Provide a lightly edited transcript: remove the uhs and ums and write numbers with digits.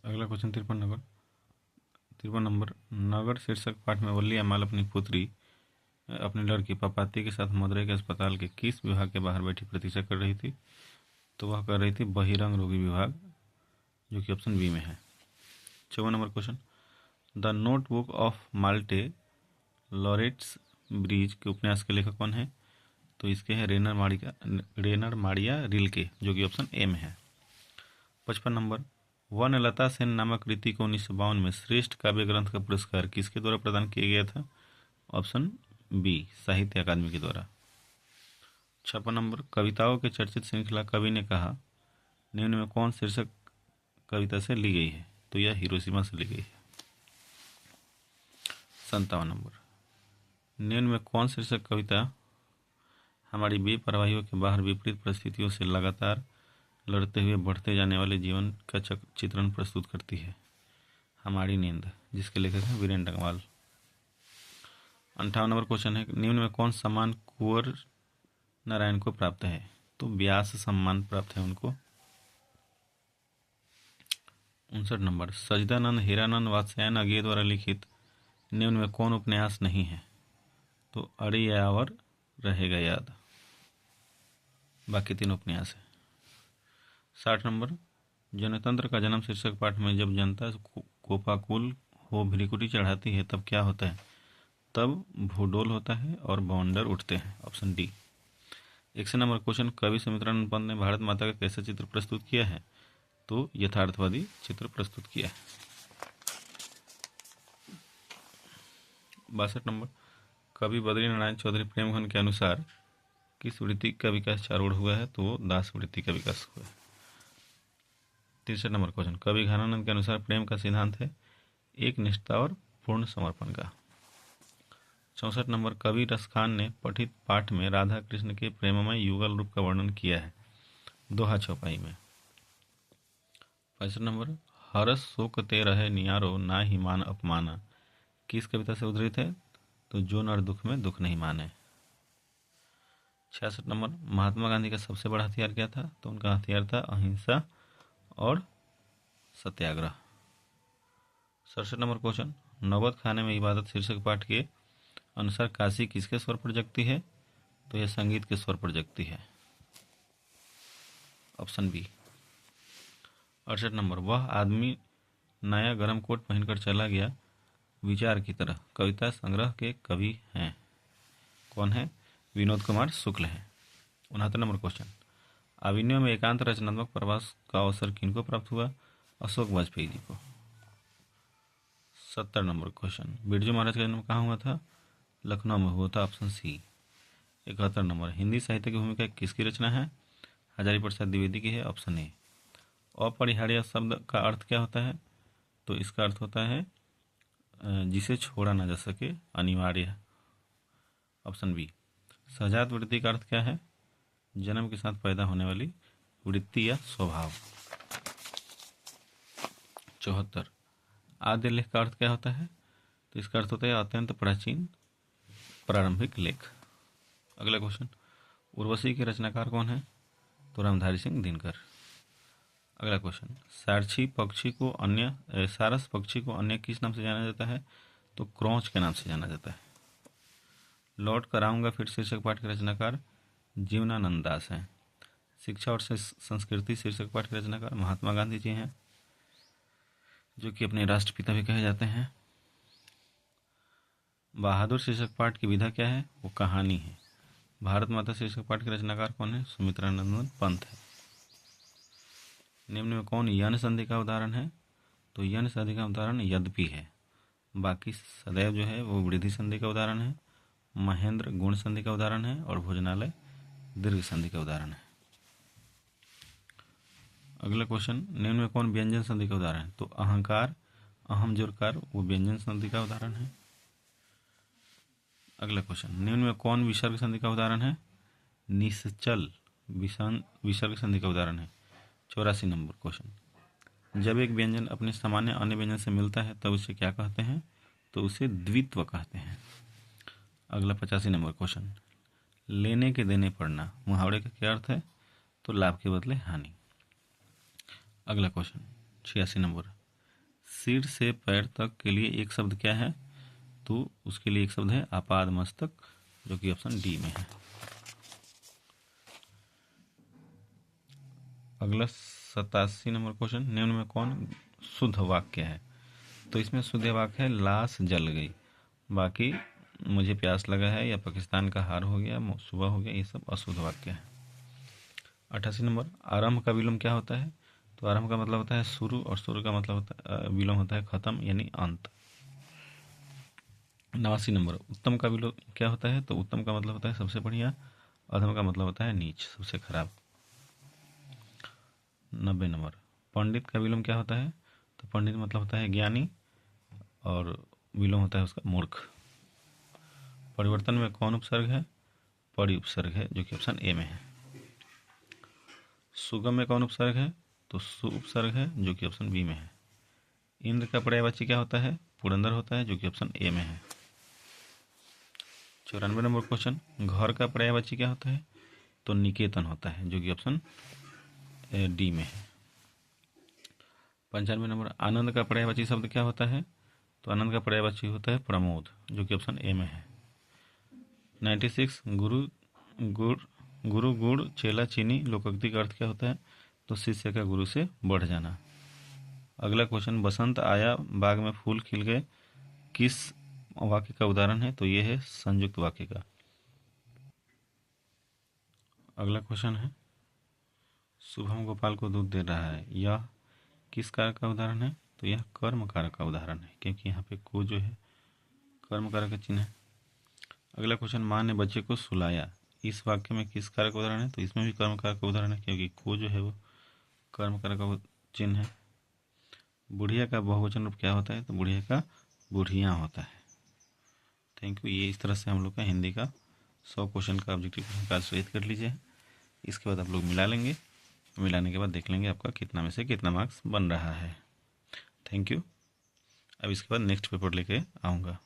अगला question 53 number नगर शीर्षक पाठ में वल्ली अम्माल अपनी पुत्री अपनी लड़की पापाती के साथ मदुरई के अस्पताल के किस विभाग के बाहर बैठी प्रतीक्षा कर रही थी? तो वह कर रही थी बहिरंग रोगी विभाग, जो कि ऑप्शन बी में है। 54 number question the notebook of Malte Laurids Brigge के उपन्यास के लेखक कौन है? तो इसके हैं रेनर मारिया रिल्के, जो कि ऑप्शन ए में है। 55 नंबर वनलता सेन नामक कृति को 1952 में श्रेष्ठ काव्य ग्रंथ का पुरस्कार किसके द्वारा प्रदान किया गया था? ऑप्शन बी साहित्य अकादमी के द्वारा। 56 नंबर कविताओं के चर्चित श्रृंखला कवि ने कहा निम्न में कौन शीर्षक कविता से ली गई है? तो यह हिरोशिमा से ली गई है। 57 नंबर निम्न में कौन शीर्षक कविता हमारी बेपरवाहियों के बाहर विपरीत परिस्थितियों से लगातार लड़ते हुए बढ़ते जाने वाले जीवन का चित्रण प्रस्तुत करती है? हमारी नींद, जिसके लेखक हैं वीरेंद्र डंगवाल। 58 नंबर क्वेश्चन है निम्न में कौन सम्मान कुंवर नारायण को प्राप्त है? तो व्यास सम्मान प्राप्त है उनको। 59 नंबर सजदानंद हीरानंद वात्स्यायन अज्ञे द्वारा लिखित निम्न में कौन उपन्यास नहीं है? तो अड़ियावर रहेगा याद। बाकी 3 उपन्यास है। 60 नंबर जनतंत्र का जन्म शीर्षक पाठ में जब जनता कोपाकुल हो भ्रिकुटी चढ़ाती है तब क्या होता है? तब भूडोल होता है और बवंडर उठते हैं, ऑप्शन डी। 61 नंबर क्वेश्चन कवि सुमित्रानंद पंत ने भारत माता का कैसा चित्र प्रस्तुत किया है? तो यथार्थवादी चित्र प्रस्तुत किया है। 62 नंबर कवि बद्री नारायण चौधरी प्रेमघन के अनुसार किस वृत्ति का विकास चारूढ़ हुआ है? तो दास वृत्ति का विकास हुआ है। 63 नंबर क्वेश्चन कवि घनानंद के अनुसार प्रेम का सिद्धांत है एक निष्ठा और पूर्ण समर्पण का। 64 नंबर कवि रसखान ने पठित पाठ में राधा कृष्ण के प्रेममय युगल रूप का वर्णन किया है दोहा चौपाई में। 65 नंबर हरस शोक ते रहे नियारो ना ही मान अपमाना किस कविता से उद्धृत है? तो जो नर दुख में दुख नहीं माने। 66 नंबर महात्मा गांधी का सबसे बड़ा हथियार क्या था? तो उनका हथियार था अहिंसा और सत्याग्रह। 67 नंबर क्वेश्चन नौबत खाने में इबादत शीर्षक पाठ के अनुसार काशी किसके स्वर पर जगती है? तो यह संगीत के स्वर पर जगती है, ऑप्शन बी। 68 नंबर वह आदमी नया गरम कोट पहनकर चला गया विचार की तरह कविता संग्रह के कवि हैं, कौन है? विनोद कुमार शुक्ल है। 69 नंबर क्वेश्चन अभिनय में एकांत रचनात्मक प्रवास का अवसर किनको प्राप्त हुआ? अशोक वाजपेयी जी को। 70 नंबर क्वेश्चन बिरजू महाराज का जन्म कहाँ हुआ था? लखनऊ में हुआ था, ऑप्शन सी। 71 नंबर हिंदी साहित्य की भूमिका किसकी रचना है? हजारी प्रसाद द्विवेदी की है, ऑप्शन ए। अपरिहार्य शब्द का अर्थ क्या होता है? तो इसका अर्थ होता है जिसे छोड़ा ना जा सके, अनिवार्य, ऑप्शन बी। सहजात वृत्ति का अर्थ क्या है? जन्म के साथ पैदा होने वाली वृत्ति या स्वभाव। 74 आद्य लेख का अर्थ क्या होता है? तो इसका अर्थ होता है अत्यंत प्राचीन प्रारंभिक लेख। अगला क्वेश्चन उर्वशी के रचनाकार कौन है? तो रामधारी सिंह दिनकर। अगला क्वेश्चन सारस पक्षी को अन्य किस नाम से जाना जाता है? तो क्रौच के नाम से जाना जाता है। लौट कर आऊँगा फिर शीर्षक पाठ के रचनाकार जीवनानंद दास हैं। शिक्षा और संस्कृति शीर्षक पाठ के रचनाकार महात्मा गांधी जी हैं, जो कि अपने राष्ट्रपिता भी कहे जाते हैं। बहादुर शीर्षक पाठ की विधा क्या है? वो कहानी है। भारत माता शीर्षक पाठ के रचनाकार कौन है? सुमित्रानंद पंत है। निम्न में कौन यन संधि का उदाहरण है? तो यन संधि का उदाहरण यद्यपि है। बाकी सदैव जो है वो वृद्धि संधि का उदाहरण है, महेंद्र गुण संधि का उदाहरण है और भोजनालय दीर्घ संधि का उदाहरण है। अगला क्वेश्चन निम्न में कौन व्यंजन संधि का उदाहरण है? तो अहंकार अहम जोरकार वो व्यंजन संधि का उदाहरण है। अगला क्वेश्चन निम्न में कौन विसर्ग संधि का उदाहरण है? निश्चल विसर्ग संधि का उदाहरण है। 84 नंबर क्वेश्चन जब एक व्यंजन अपने सामान्य अन्य व्यंजन से मिलता है तब उसे क्या कहते हैं? तो उसे द्वित्व कहते हैं। अगला 85 नंबर क्वेश्चन लेने के देने पड़ना मुहावरे का क्या अर्थ है? तो लाभ के बदले हानि। अगला क्वेश्चन 86 नंबर सिर से पैर तक के लिए एक शब्द क्या है, तो उसके लिए एक शब्द है आपाद मस्तक, जो कि ऑप्शन डी में है। अगला 87 नंबर क्वेश्चन, निम्न में कौन शुद्ध वाक्य है? तो इसमें शुद्ध वाक्य है लाश जल गई, बाकी मुझे प्यास लगा है या पाकिस्तान का हार हो गया, सुबह हो गया, ये सब अशुद्ध वाक्य है। 88 नंबर, आरंभ का विलोम क्या होता है? तो आरंभ का मतलब होता है शुरू, और शुरू का मतलब होता है विलोम होता है खत्म यानी अंत। 89 नंबर, उत्तम का विलोम क्या होता है? तो उत्तम का मतलब होता है सबसे बढ़िया, अधम का मतलब होता है नीच, सबसे खराब। 90 नंबर, पंडित का विलोम क्या होता है? तो पंडित मतलब होता है ज्ञानी, और विलोम होता है उसका मूर्ख। परिवर्तन में कौन उपसर्ग है? परि उपसर्ग है, जो कि ऑप्शन ए में है। सुगम में कौन उपसर्ग है? तो सु उपसर्ग है, जो कि ऑप्शन बी में है। इंद्र का पर्यायवाची क्या होता है? पुरंदर होता है, जो कि ऑप्शन ए में है। 94 नंबर क्वेश्चन, घर का पर्यायवाची क्या होता है? तो निकेतन होता है, जो कि ऑप्शन डी में है। 95 नंबर, आनंद का पर्यायवाची शब्द क्या होता है? तो आनंद का पर्यायवाची होता है प्रमोद, जो कि ऑप्शन ए में है। 96, गुरु गुड़ चेला चीनी लोकोक्ति का अर्थ क्या होता है? तो शिष्य का गुरु से बढ़ जाना। अगला क्वेश्चन, बसंत आया बाग में फूल खिल गए, किस वाक्य का उदाहरण है? तो ये है संयुक्त वाक्य का। अगला क्वेश्चन है, शुभम गोपाल को दूध दे रहा है, यह किस कारक का उदाहरण है? तो यह कर्म कारक का उदाहरण है, क्योंकि यहाँ पे को जो है कर्म कारक का चिन्ह है। अगला क्वेश्चन, माँ ने बच्चे को सुलाया, इस वाक्य में किस कारक का उदाहरण है? तो इसमें भी कर्म कारक का उदाहरण है, क्योंकि को जो है वो कर्म कारक का चिन्ह है। बुढ़िया का बहुवचन रूप क्या होता है? तो बुढ़िया का बुढ़ियाँ होता है। Thank you. ये इस तरह से हम लोग का हिंदी का 100 क्वेश्चन का ऑब्जेक्टिव क्वेश्चन का सहित कर लीजिए। इसके बाद आप लोग मिला लेंगे, मिलाने के बाद देख लेंगे आपका कितना में से कितना मार्क्स बन रहा है। Thank you. अब इसके बाद नेक्स्ट पेपर लेके आऊँगा।